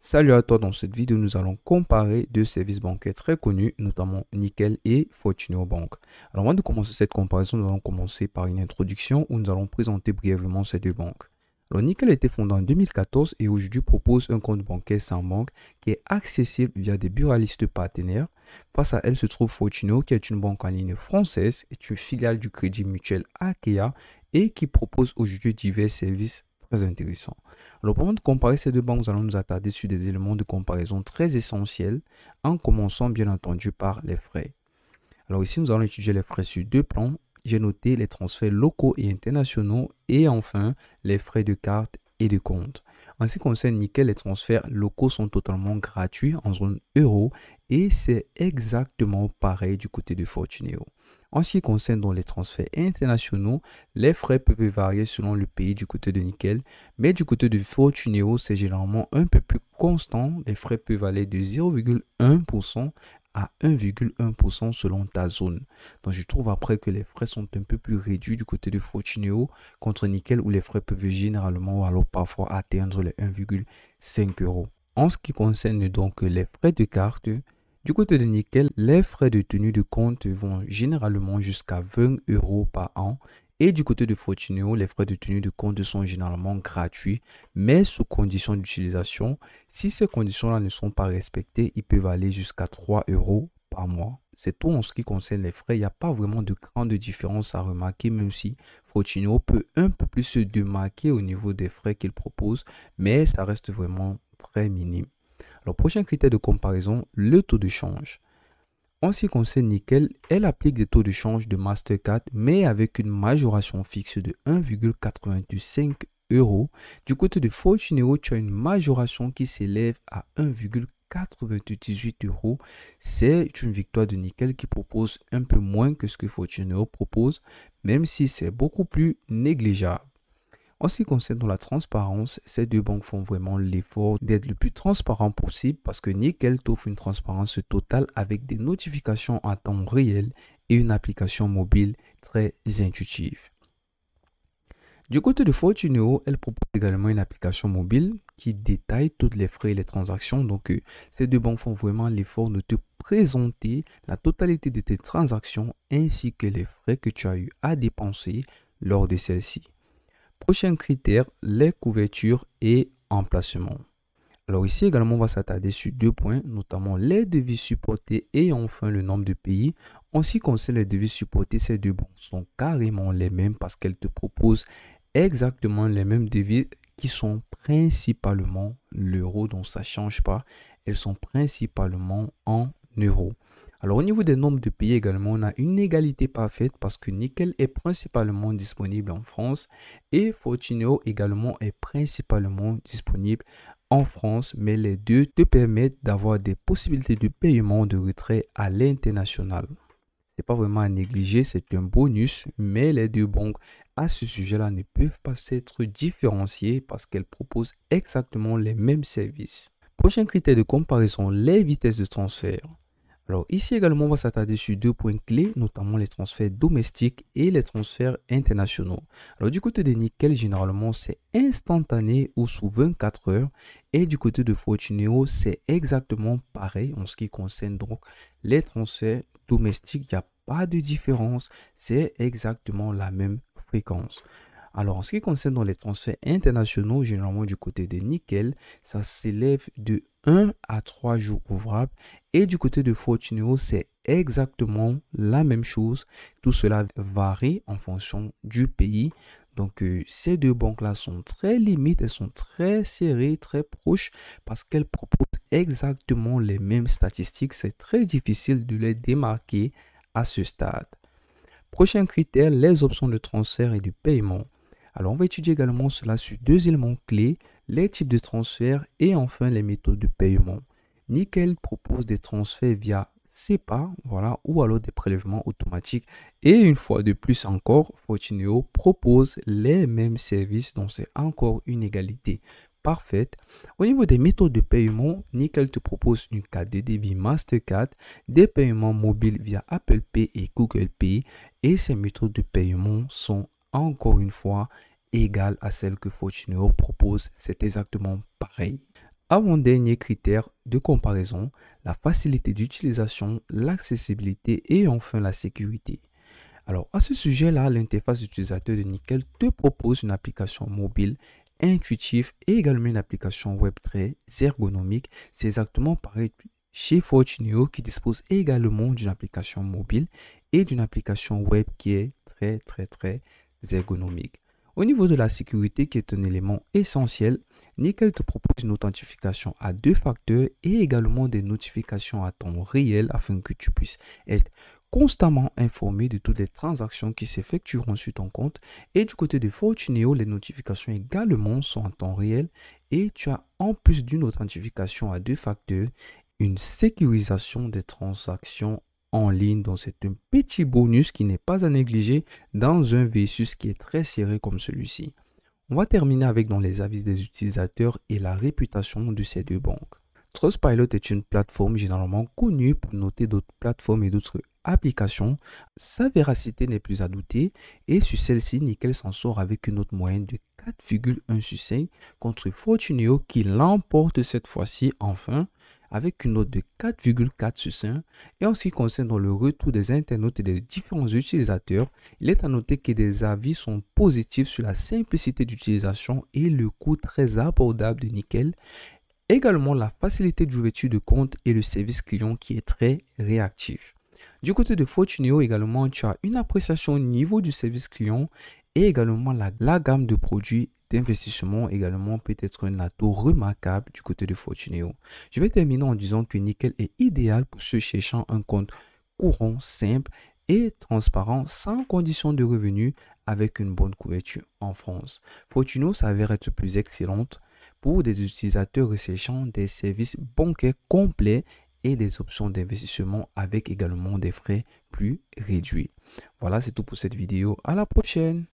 Salut à toi, dans cette vidéo, nous allons comparer deux services bancaires très connus, notamment Nickel et Fortuneo Bank. Alors avant de commencer cette comparaison, nous allons commencer par une introduction où nous allons présenter brièvement ces deux banques. Alors Nickel a été fondé en 2014 et aujourd'hui propose un compte bancaire sans banque qui est accessible via des buralistes partenaires. Face à elle se trouve Fortuneo qui est une banque en ligne française, est une filiale du Crédit Mutuel Arkea et qui propose aujourd'hui divers services très intéressants. Alors, avant de comparer ces deux banques, nous allons nous attarder sur des éléments de comparaison très essentiels, en commençant bien entendu par les frais. Alors ici, nous allons étudier les frais sur deux plans. J'ai noté les transferts locaux et internationaux et enfin les frais de carte et de compte. En ce qui concerne Nickel, les transferts locaux sont totalement gratuits en zone euro et c'est exactement pareil du côté de Fortuneo. En ce qui concerne donc les transferts internationaux, les frais peuvent varier selon le pays du côté de Nickel, mais du côté de Fortuneo, c'est généralement un peu plus constant. Les frais peuvent aller de 0,1% à 1,1% selon ta zone. Donc je trouve après que les frais sont un peu plus réduits du côté de Fortuneo contre Nickel où les frais peuvent généralement ou alors parfois atteindre les 1,5 euros. En ce qui concerne donc les frais de carte, du côté de Nickel, les frais de tenue de compte vont généralement jusqu'à 20 euros par an. Et du côté de Fortuneo, les frais de tenue de compte sont généralement gratuits, mais sous conditions d'utilisation. Si ces conditions-là ne sont pas respectées, ils peuvent aller jusqu'à 3 euros par mois. C'est tout en ce qui concerne les frais. Il n'y a pas vraiment de grande différence à remarquer, même si Fortuneo peut un peu plus se démarquer au niveau des frais qu'il propose, mais ça reste vraiment très minime. Alors, prochain critère de comparaison, le taux de change. En ce qui concerne Nickel, elle applique des taux de change de Mastercard, mais avec une majoration fixe de 1,85 euros. Du côté de Fortuneo, tu as une majoration qui s'élève à 1,98 euros. C'est une victoire de Nickel qui propose un peu moins que ce que Fortuneo propose, même si c'est beaucoup plus négligeable. En ce qui concerne la transparence, ces deux banques font vraiment l'effort d'être le plus transparent possible parce que Nickel t'offre une transparence totale avec des notifications en temps réel et une application mobile très intuitive. Du côté de Fortuneo, elle propose également une application mobile qui détaille tous les frais et les transactions. Donc, ces deux banques font vraiment l'effort de te présenter la totalité de tes transactions ainsi que les frais que tu as eu à dépenser lors de celle-ci. Prochain critère, les couvertures et emplacements. Alors ici également, on va s'attarder sur deux points, notamment les devises supportées et enfin le nombre de pays. En ce qui concerne les devises supportées, ces deux banques sont carrément les mêmes parce qu'elles te proposent exactement les mêmes devises qui sont principalement l'euro, donc ça ne change pas. Elles sont principalement en euros. Alors au niveau des nombres de pays également, on a une égalité parfaite parce que Nickel est principalement disponible en France et Fortuneo également est principalement disponible en France, mais les deux te permettent d'avoir des possibilités de paiement de retrait à l'international. C'est pas vraiment à négliger, c'est un bonus, mais les deux banques à ce sujet-là ne peuvent pas être différenciées parce qu'elles proposent exactement les mêmes services. Prochain critère de comparaison, les vitesses de transfert. Alors ici également, on va s'attarder sur deux points clés, notamment les transferts domestiques et les transferts internationaux. Alors du côté de Nickel, généralement, c'est instantané ou sous 24 heures. Et du côté de Fortuneo, c'est exactement pareil en ce qui concerne donc les transferts domestiques. Il n'y a pas de différence, c'est exactement la même fréquence. Alors, en ce qui concerne dans les transferts internationaux, généralement du côté de Nickel, ça s'élève de 1 à 3 jours ouvrables. Et du côté de Fortuneo, c'est exactement la même chose. Tout cela varie en fonction du pays. Donc, ces deux banques-là sont très limites, elles sont très serrées, très proches parce qu'elles proposent exactement les mêmes statistiques. C'est très difficile de les démarquer à ce stade. Prochain critère, les options de transfert et de paiement. Alors, on va étudier également cela sur deux éléments clés, les types de transferts et enfin les méthodes de paiement. Nickel propose des transferts via SEPA, voilà, ou alors des prélèvements automatiques. Et une fois de plus encore, Fortuneo propose les mêmes services, donc c'est encore une égalité parfaite. Au niveau des méthodes de paiement, Nickel te propose une carte de débit Mastercard, des paiements mobiles via Apple Pay et Google Pay. Et ces méthodes de paiement sont encore une fois égales à celles que Fortuneo propose. C'est exactement pareil. Avant-dernier critère de comparaison, la facilité d'utilisation, l'accessibilité et enfin la sécurité. Alors, à ce sujet-là, l'interface utilisateur de Nickel te propose une application mobile intuitive et également une application web très ergonomique. C'est exactement pareil chez Fortuneo qui dispose également d'une application mobile et d'une application web qui est très ergonomique. Au niveau de la sécurité, qui est un élément essentiel, Nickel te propose une authentification à 2 facteurs et également des notifications à temps réel afin que tu puisses être constamment informé de toutes les transactions qui s'effectueront sur ton compte. Et du côté de Fortuneo, les notifications également sont en temps réel et tu as en plus d'une authentification à 2 facteurs, une sécurisation des transactions en ligne. Donc c'est un petit bonus qui n'est pas à négliger dans un versus qui est très serré comme celui-ci. On va terminer avec dans les avis des utilisateurs et la réputation de ces 2 banques. Trustpilot est une plateforme généralement connue pour noter d'autres plateformes et d'autres applications. Sa véracité n'est plus à douter et sur celle-ci, Nickel s'en sort avec une note moyenne de 4,1 sur 5 contre Fortuneo qui l'emporte cette fois-ci enfin avec une note de 4,4 sur 5. Et en ce qui concerne le retour des internautes et des différents utilisateurs, il est à noter que des avis sont positifs sur la simplicité d'utilisation et le coût très abordable de Nickel. Également la facilité d'ouverture de compte et le service client qui est très réactif. Du côté de Fortuneo également, tu as une appréciation au niveau du service client et également la gamme de produits d'investissement également peut être un atout remarquable du côté de Fortuneo. Je vais terminer en disant que Nickel est idéal pour ceux cherchant un compte courant, simple et transparent sans condition de revenu avec une bonne couverture en France. Fortuneo s'avère être plus excellente pour des utilisateurs recherchant des services bancaires complets et des options d'investissement avec également des frais plus réduits. Voilà, c'est tout pour cette vidéo. À la prochaine.